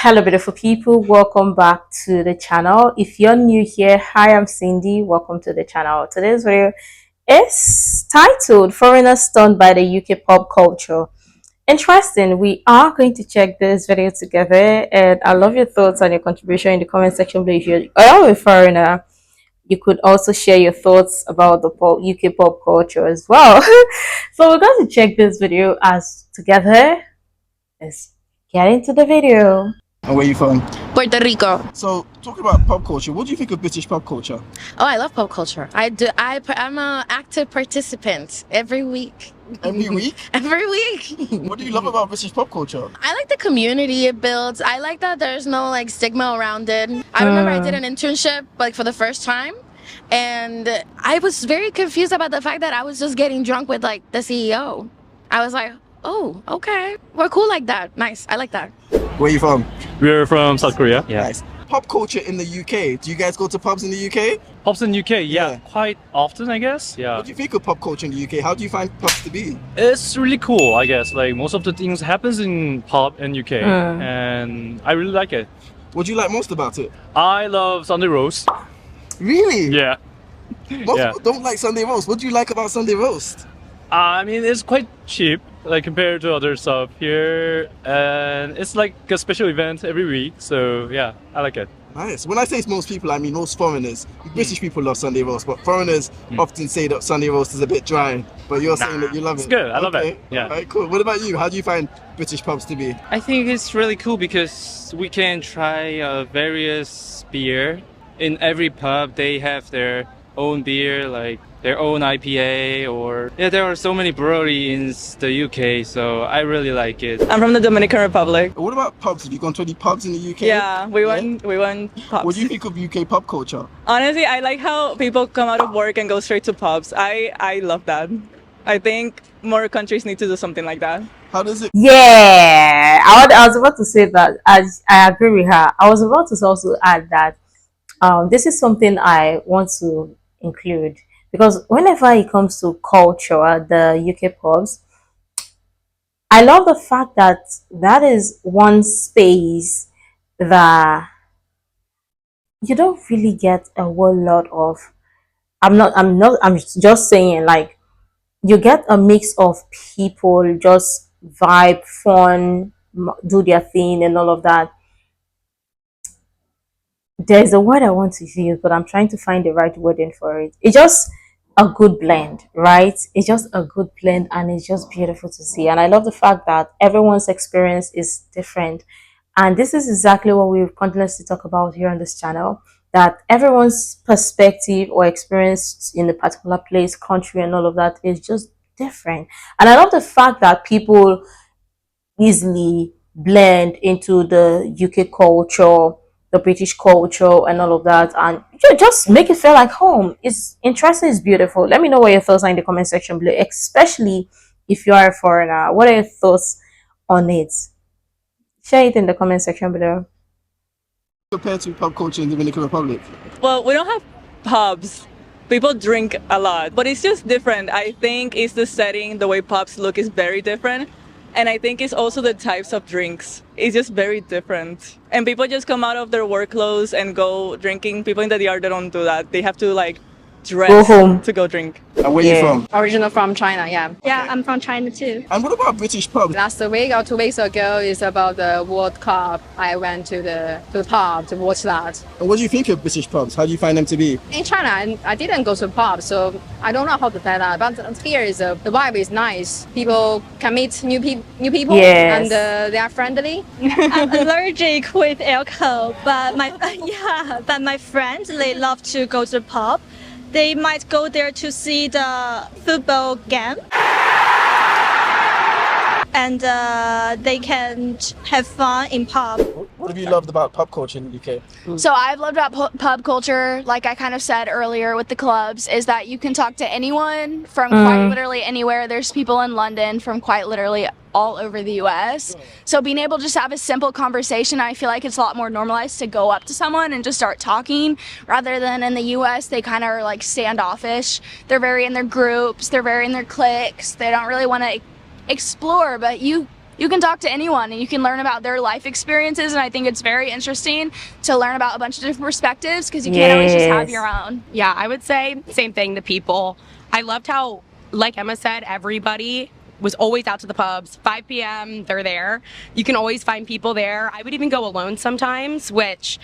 Hello, beautiful people. Welcome back to the channel. If you're new here, hi, I'm Cindy. Welcome to the channel. Today's video is titled Foreigners Stunned by the UK Pop Culture. Interesting. We are going to check this video together, and I love your thoughts and your contribution in the comment section below. If you're a foreigner, you could also share your thoughts about the UK pop culture as well. So we're going to check this video as together. Let's get into the video. And where are you from? Puerto Rico. So, talking about pop culture, what do you think of British pop culture? Oh, I love pop culture. I'm an active participant every week. Every week? Every week. What do you love about British pop culture? I like the community it builds. I like that there's no like stigma around it. I remember I did an internship like for the first time, and I was very confused about the fact that I was just getting drunk with like the CEO. I was like, oh, okay, we're cool like that. Nice, I like that. Where are you from? We're from South Korea. Yeah. Nice. Pop culture in the UK. Do you guys go to pubs in the UK? Pubs in UK, Yeah. quite often, I guess. Yeah. What do you think of pop culture in the UK? How do you find pubs to be? It's really cool, I guess. Like most of the things happens in pub in UK, and I really like it. What do you like most about it? I love Sunday roast. Really? Yeah. Most people don't like Sunday roast. What do you like about Sunday roast? I mean, it's quite cheap, like compared to other stuff here, and it's like a special event every week. So yeah, I like it. Nice. When I say most people, I mean most foreigners. British people love Sunday roast, but foreigners often say that Sunday roast is a bit dry. But you're saying that you love it. It's good. I love it. Yeah. All right, cool. What about you? How do you find British pubs to be? I think it's really cool because we can try various beer. In every pub, they have their own beer, like their own IPA, or there are so many breweries in the UK, so I really like it. I'm from the Dominican Republic. What about pubs? Have you gone to any pubs in the UK? Yeah, we went pubs. What do you think of UK pub culture? Honestly, I like how people come out of work and go straight to pubs. I love that. I think more countries need to do something like that. How does it? Yeah, I was about to say that. As I agree with her, I was about to also add that this is something I want to include, because whenever it comes to culture at the UK pubs, I love the fact that that is one space that you don't really get a whole lot of. I'm just saying, like, you get a mix of people just vibe, fun, do their thing and all of that. There's a word I want to use, but I'm trying to find the right wording for it. It's just a good blend, right? It's just a good blend, and it's just beautiful to see. And I love the fact that everyone's experience is different. And this is exactly what we continuously talk about here on this channel, that everyone's perspective or experience in a particular place, country, and all of that is just different. And I love the fact that people easily blend into the UK culture, the British culture, and all of that, and just make it feel like home. It's interesting, it's beautiful. Let me know what your thoughts are in the comment section below, especially if you are a foreigner. What are your thoughts on it? Share it in the comment section below. Compared to pub culture in the Dominican Republic? Well, we don't have pubs. People drink a lot, but it's just different. I think it's the setting, the way pubs look is very different. And I think it's also the types of drinks. It's just very different. And people just come out of their work clothes and go drinking. People in the DR, they don't do that. They have to like dress Go home to go drink. And where are you from? Original from China, yeah. Yeah, I'm from China too. And what about British pubs? Last week or 2 weeks ago is about the World Cup. I went to the pub to watch that. And what do you think of British pubs? How do you find them to be? In China, I didn't go to pub, so I don't know how to say that. But here is the vibe is nice. People can meet new people, Yes. and they are friendly. I'm allergic with alcohol, but my friends, they love to go to the pub. They might go there to see the football game, and they can have fun in pub. What have you loved about pub culture in the UK? So I've loved about pub culture, like I kind of said earlier with the clubs, is that you can talk to anyone from quite literally anywhere. There's people in London from quite literally all over the US. So being able to just have a simple conversation, I feel like it's a lot more normalized to go up to someone and just start talking, rather than in the US, they kind of are like standoffish. They're very in their groups, they're very in their cliques. They don't really want to explore, but you you can talk to anyone and you can learn about their life experiences, and I think it's very interesting to learn about a bunch of different perspectives because you can't always just have your own. Yeah, I would say same thing, the people. I loved how, like Emma said, everybody was always out to the pubs. 5 p.m., they're there. You can always find people there. I would even go alone sometimes, which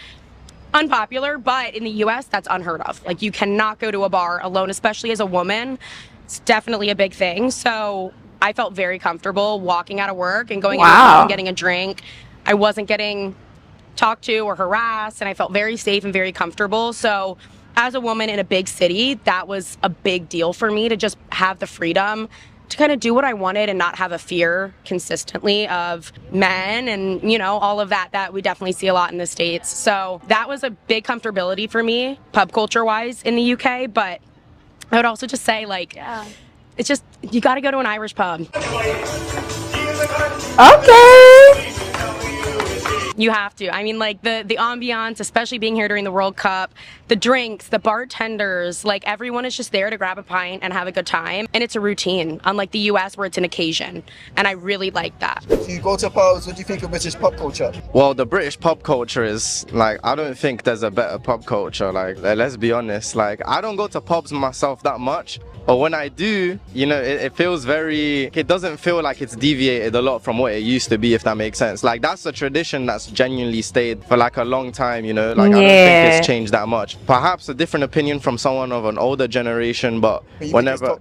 unpopular, but in the US that's unheard of. Like, you cannot go to a bar alone, especially as a woman. It's definitely a big thing. So I felt very comfortable walking out of work and going into a pub and getting a drink. I wasn't getting talked to or harassed, and I felt very safe and very comfortable. So as a woman in a big city, that was a big deal for me, to just have the freedom to kind of do what I wanted and not have a fear consistently of men and, you know, all of that we definitely see a lot in the States. So that was a big comfortability for me, pub culture wise, in the UK. But I would also just say, like, it's just, you got to go to an Irish pub. Okay. You have to. I mean, like, the ambiance, especially being here during the World Cup, the drinks, the bartenders, like, everyone is just there to grab a pint and have a good time. And it's a routine, unlike the US where it's an occasion. And I really like that. So you go to pubs, what do you think of British pub culture? Well, the British pub culture is, like, I don't think there's a better pub culture. Like, let's be honest. Like, I don't go to pubs myself that much. But when I do, you know, it feels very, it doesn't feel like it's deviated a lot from what it used to be, if that makes sense. Like, that's a tradition that's genuinely stayed for like a long time, you know, like, I don't think it's changed that much. Perhaps a different opinion from someone of an older generation, but whenever,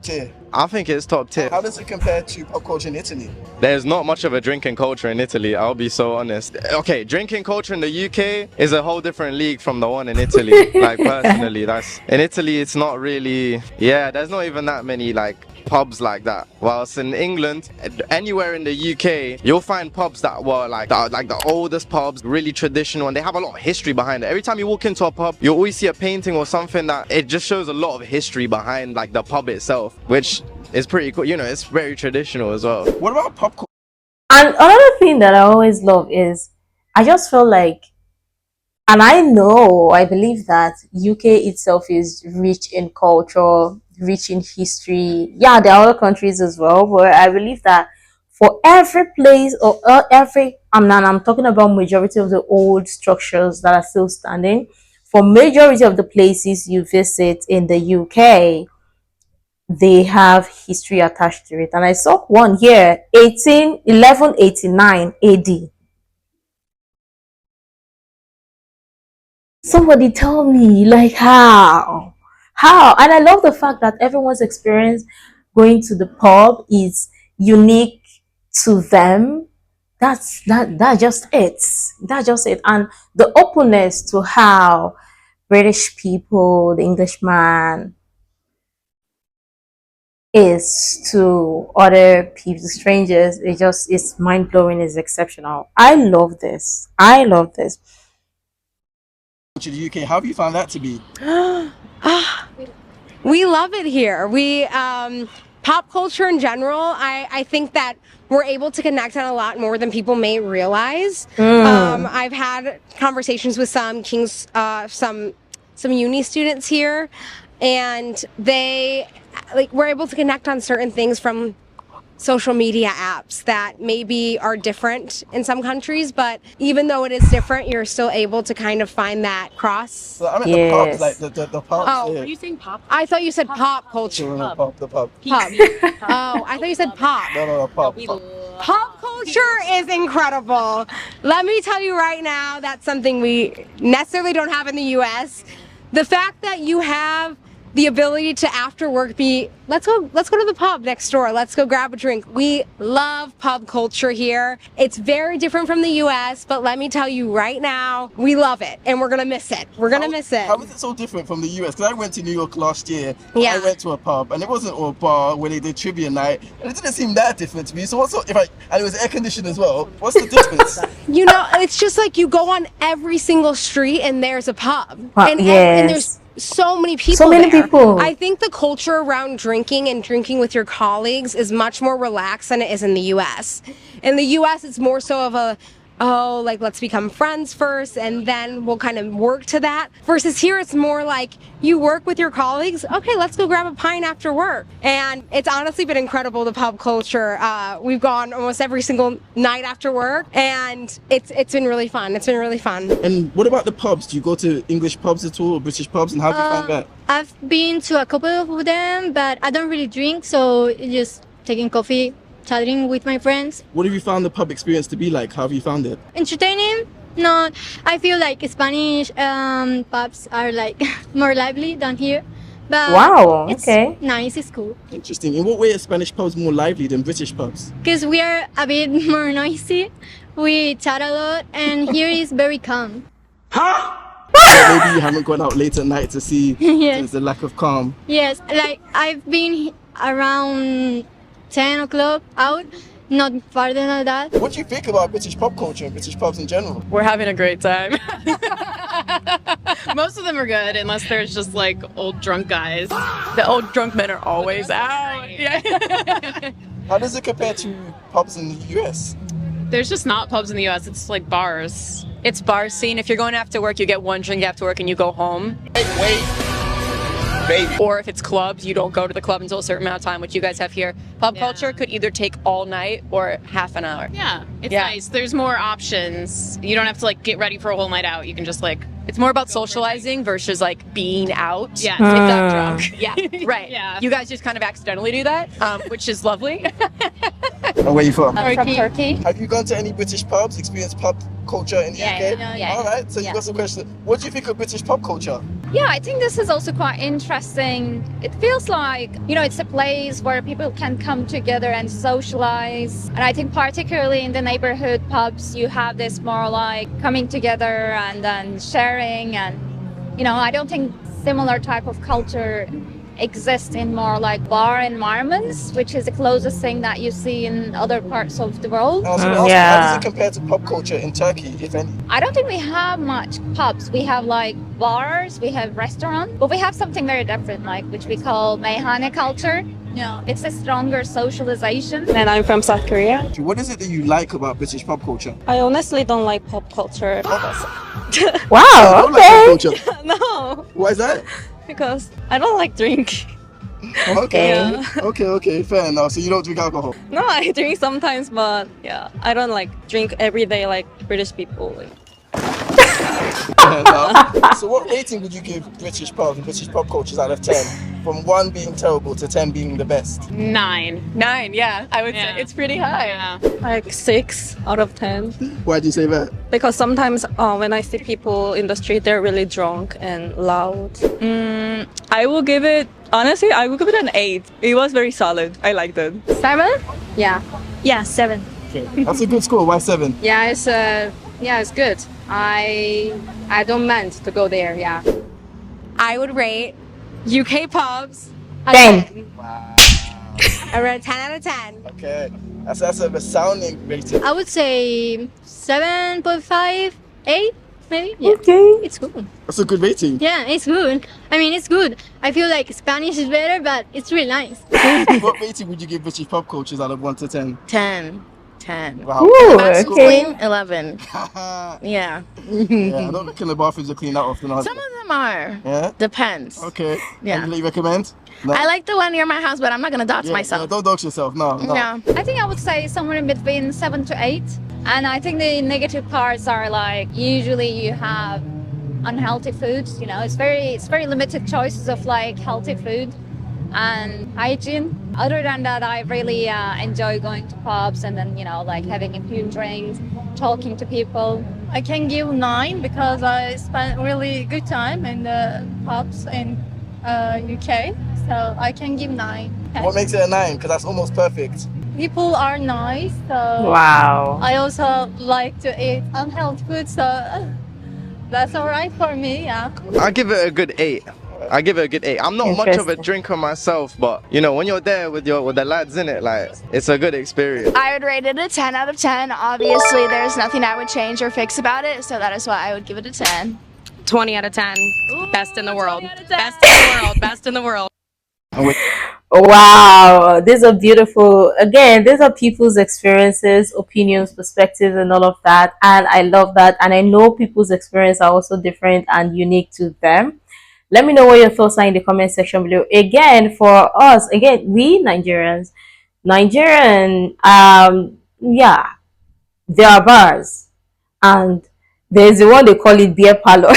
I think it's top tier. How does it compare to pub culture in Italy? There's not much of a drinking culture in Italy, I'll be so honest. Okay, drinking culture in the UK is a whole different league from the one in Italy. Like, personally, in Italy, it's not really, there's not even that many like pubs like that. Whilst in England, anywhere in the UK, you'll find pubs that were like the oldest pubs, really traditional, and they have a lot of history behind it. Every time you walk into a pub, you always see a painting or something that it just shows a lot of history behind like the pub itself, which is pretty cool. You know, it's very traditional as well. What about pub culture? And another thing that I always love is, I just feel like, and I believe that UK itself is rich in culture, rich in history. Yeah, there are other countries as well, but I believe that for every place or I'm talking about majority of the old structures that are still standing. For majority of the places you visit in the UK, they have history attached to it. And I saw one here, 1189 AD. Somebody tell me, like, how? And I love the fact that everyone's experience going to the pub is unique to them. That's just it. That's just it. And the openness to how British people, the Englishman, is to other people, strangers, it's mind-blowing, it's exceptional. I love this. To the UK, how have you found that to be? We love it here. We pop culture in general, I think that we're able to connect on a lot more than people may realize. I've had conversations with some uni students here, and we're able to connect on certain things from social media apps that maybe are different in some countries, but even though it is different, you're still able to kind of find that cross. So I meant the pubs, like the pubs. Oh, Are you saying pop? I thought you said pop culture. The pub. Pop. Oh, I thought you said pop. No, pub. Pop culture is incredible. Let me tell you right now, that's something we necessarily don't have in the US. The fact that you have the ability to after work let's go to the pub next door, let's go grab a drink. We love pub culture here. It's very different from the US, but let me tell you right now, we love it and we're gonna miss it. How is it so different from the US? Because I went to New York last year. Yeah. I went to a pub and it wasn't a bar where they did trivia night, and it didn't seem that different to me. So and it was air conditioned as well. What's the difference? You know, it's just like you go on every single street and there's a pub. And there's so many people there. I think the culture around drinking and drinking with your colleagues is much more relaxed than it is in the US. In the US, it's more so of a oh, like let's become friends first and then we'll kind of work to that. Versus here it's more like you work with your colleagues, okay, let's go grab a pint after work. And it's honestly been incredible, the pub culture. We've gone almost every single night after work and it's been really fun. It's been really fun. And what about the pubs? Do you go to English pubs at all or British pubs, and how do you find that? I've been to a couple of them, but I don't really drink, so just taking coffee, chatting with my friends. What have you found the pub experience to be like? How have you found it? Entertaining? No, I feel like Spanish pubs are like more lively than here. But Wow, it's okay. nice, it's cool. Interesting. In what way are Spanish pubs more lively than British pubs? Because we are a bit more noisy, we chat a lot, and here is very calm. Maybe you haven't gone out late at night to see Yes. there's a lack of calm. Yes, like I've been around 10 o'clock out, not farther than that. What do you think about British pub culture and British pubs in general? We're having a great time. Most of them are good, unless there's just like old drunk guys. The old drunk men are always out. Yeah. How does it compare to pubs in the US? There's just not pubs in the US, it's like bars. It's bar scene. If you're going after work, you get one drink after work and you go home. Wait, baby. Or if it's clubs, you don't go to the club until a certain amount of time, which you guys have here. Pub culture could either take all night or half an hour. Yeah, it's nice. There's more options. You don't have to like get ready for a whole night out. You can just like... It's more about socializing versus like being out. Yeah. If that drunk. Yeah, right. Yeah. You guys just kind of accidentally do that, which is lovely. And where are you from? From Turkey. Have you gone to any British pubs, experienced pub culture in the UK? Yeah. All right, so you've got some questions. What do you think of British pub culture? Yeah, I think this is also quite interesting. It feels like, you know, it's a place where people can come together and socialize. And I think particularly in the neighborhood pubs, you have this more like coming together and then sharing. And, you know, I don't think similar type of culture exists in more like bar environments, which is the closest thing that you see in other parts of the world. How does it compare to pub culture in Turkey, if any? I don't think we have much pubs. We have like bars, we have restaurants, but we have something very different, like which we call meyhane culture. Yeah, it's a stronger socialization. And I'm from South Korea. What is it that you like about British pub culture? I honestly don't like pop culture. Wow, Like pub okay. culture. No, Why is that? because I don't like drink. Okay. Yeah. Okay, fair enough. So you don't drink alcohol? No, I drink sometimes, but yeah, I don't like drink every day like British people. Fair enough. So what rating would you give British pubs and British pub cultures out of 10? From 1 being terrible to 10 being the best? 9. 9, yeah. I would say it's pretty high. Yeah. Like 6 out of 10. Why do you say that? Because sometimes when I see people in the street, they're really drunk and loud. I will give it, honestly, I will give it an 8. It was very solid. I liked it. 7? Yeah. Yeah, 7. That's a good score. Why 7? Yeah, it's good. I don't meant to go there, yeah. I would rate UK pubs 10. around 10 out of 10. Okay. That's a resounding rating. I would say 7.5, 8, maybe. Yeah. Okay. It's good. That's a good rating. Yeah, it's good. I mean, it's good. I feel like Spanish is better, but it's really nice. What rating would you give British pub cultures out of 1 to 10? 10. 10. Wow. Ooh, Bathroom's okay. clean, 11. Yeah. Yeah, I don't reckon the bathrooms are clean that often. Some of them are. Yeah? Depends. Okay. Yeah. Anything you recommend? No? I like the one near my house, but I'm not gonna dox myself. Don't dox yourself. No. No. I think I would say somewhere in between 7 to 8. And I think the negative parts are like usually you have unhealthy foods, you know, it's very limited choices of like healthy food and hygiene. Other than that, I really enjoy going to pubs and then, you know, like having a few drinks, talking to people. I can give 9 because I spent really good time in the pubs in UK. So I can give 9. What makes it a 9? Because that's almost perfect. People are nice, so Wow. I also like to eat unhealthy food, so that's all right for me. Yeah. I give it a good 8. I give it a good 8. I'm not much of a Interesting. drinker myself, but you know, when you're there with the lads in it, like it's a good experience. I would rate it a 10 out of 10. Obviously, there's nothing I would change or fix about it, so that is why I would give it a 10. 20 out of 10. Best in the world. Best in the world. Best in the world. Wow, these are beautiful. Again, these are people's experiences, opinions, perspectives, and all of that. And I love that. And I know people's experience are also different and unique to them. Let me know what your thoughts are in the comment section below. Again, for us, again, we Nigerians, yeah, there are bars, and there's the one they call it beer parlor.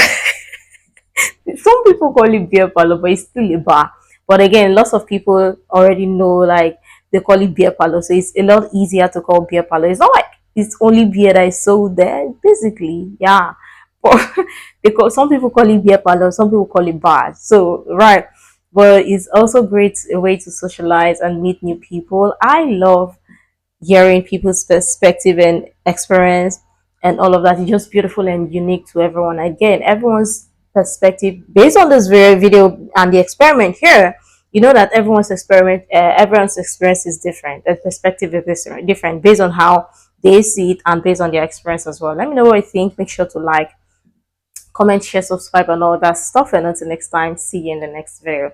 Some people call it beer parlor, but it's still a bar. But again, lots of people already know, like, they call it beer parlor, so it's a lot easier to call beer parlor. It's not like it's only beer that is sold there, basically. Yeah, but some people call it beer parlor, some people call it bar. So right, but it's also great a way to socialize and meet new people. I love hearing people's perspective and experience and all of that is just beautiful and unique to everyone. Again, everyone's perspective based on this very video and the experiment here, you know that everyone's experience is different. Their perspective is different based on how they see it and based on their experience as well. Let me know what you think. Make sure to like, comment, share, subscribe, and all that stuff. And until next time, see you in the next video.